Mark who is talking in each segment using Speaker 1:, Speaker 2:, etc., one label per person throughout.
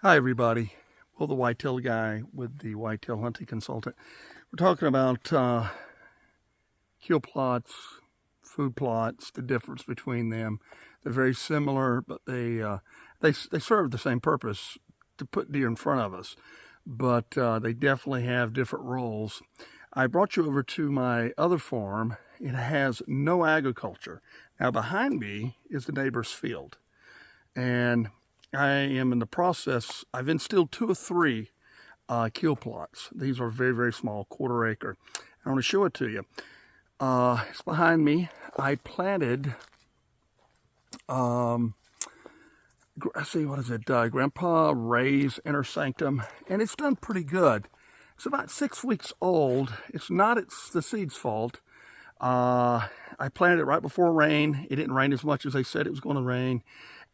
Speaker 1: Hi everybody, Will the Whitetail Guy with the Whitetail Hunting Consultant. We're talking about kill plots, food plots, the difference between them. They're very similar, but they serve the same purpose, to put deer in front of us, but they definitely have different roles. I brought you over to my other farm. It has no agriculture. Now behind me is the neighbor's field, and I am in the process. I've instilled 2 or 3 kill plots. These are very, very small, 1/4 acre. I want to show it to you. It's behind me. I planted, let's see, what is it? Grandpa Ray's Inner Sanctum, and it's done pretty good. It's about 6 weeks old. It's not the seed's fault. I planted it right before rain. It didn't rain as much as they said it was going to rain.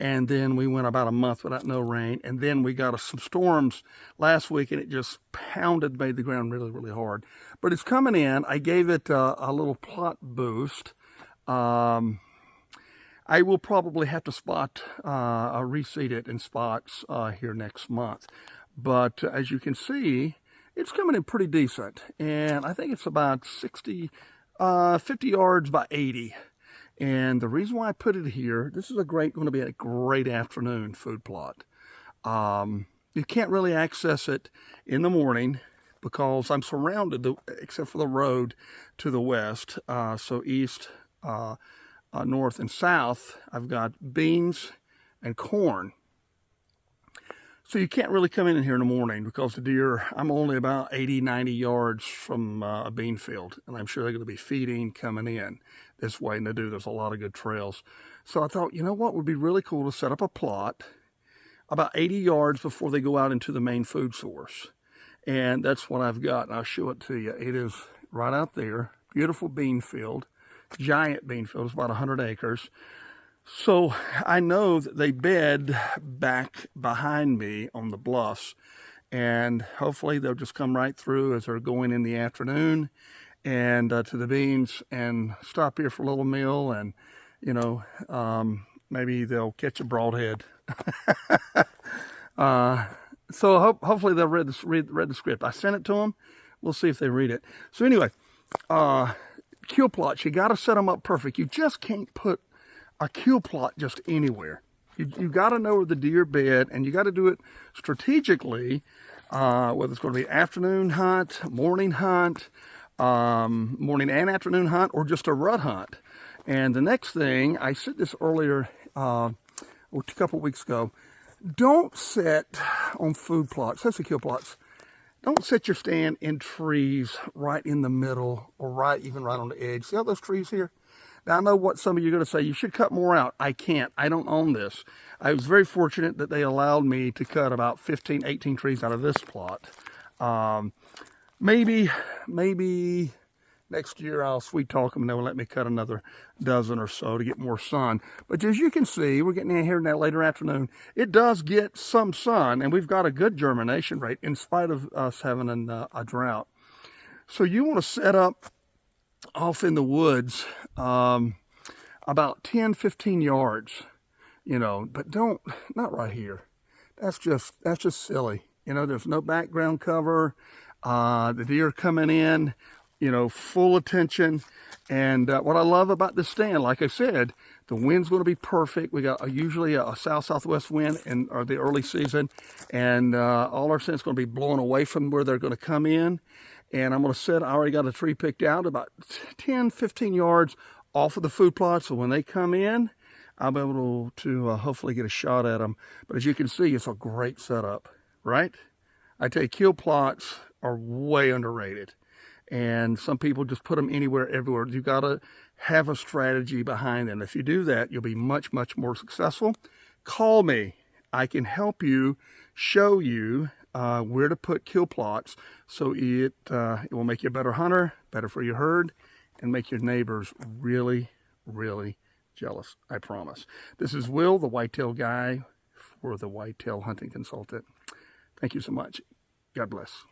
Speaker 1: And then we went about a month without no rain. And then we got some storms last week, and it just made the ground really, really hard. But it's coming in. I gave it a little plot boost. I will probably have to reseed it in spots here next month. But as you can see, it's coming in pretty decent. And I think it's about 50 yards by 80. And the reason why I put it here, this is going to be a great afternoon food plot. You can't really access it in the morning because I'm surrounded, except for the road to the west. So east, north, and south, I've got beans and corn. So you can't really come in here in the morning because the deer, I'm only about 80, 90 yards from a bean field, and I'm sure they're going to be feeding coming in this way, and there's a lot of good trails. So I thought, you know what would be really cool to set up a plot about 80 yards before they go out into the main food source. And that's what I've got, and I'll show it to you. It is right out there, beautiful bean field, giant bean field. It's about 100 acres. So I know that they bed back behind me on the bluffs, and hopefully they'll just come right through as they're going in the afternoon and to the beans and stop here for a little meal, and maybe they'll catch a broadhead. So hopefully they'll read the script. I sent it to them. We'll see if they read it. So anyway, kill plots, you got to set them up perfect. You just can't put a kill plot just anywhere. You got to know where the deer bed, and you got to do it strategically, whether it's going to be afternoon hunt, morning hunt, morning and afternoon hunt, or just a rut hunt. And the next thing, I said this earlier, a couple weeks ago, don't set on food plots, especially kill plots, don't set your stand in trees right in the middle or even right on the edge. See all those trees here? Now, I know what some of you are going to say, you should cut more out. I can't. I don't own this. I was very fortunate that they allowed me to cut about 15, 18 trees out of this plot. Maybe next year I'll sweet talk them and they'll let me cut another dozen or so to get more sun. But as you can see, we're getting in here in that later afternoon. It does get some sun, and we've got a good germination rate in spite of us having a drought. So you want to set up off in the woods about 10, 15 yards, but not right here. That's just silly. There's no background cover. The deer coming in, full attention. And what I love about this stand, like I said, the wind's going to be perfect. We got usually a south-southwest wind in the early season, and all our scent's going to be blowing away from where they're going to come in. And I'm going to I already got a tree picked out about 10, 15 yards off of the food plot. So when they come in, I'll be able to hopefully get a shot at them. But as you can see, it's a great setup, right? I tell you, kill plots are way underrated. And some people just put them anywhere, everywhere. You got to have a strategy behind them. If you do that, you'll be much, much more successful. Call me. I can help you, show you where to put kill plots so it will make you a better hunter, better for your herd, and make your neighbors really, really jealous, I promise. This is Will, the Whitetail Guy for the Whitetail Hunting Consultant. Thank you so much. God bless.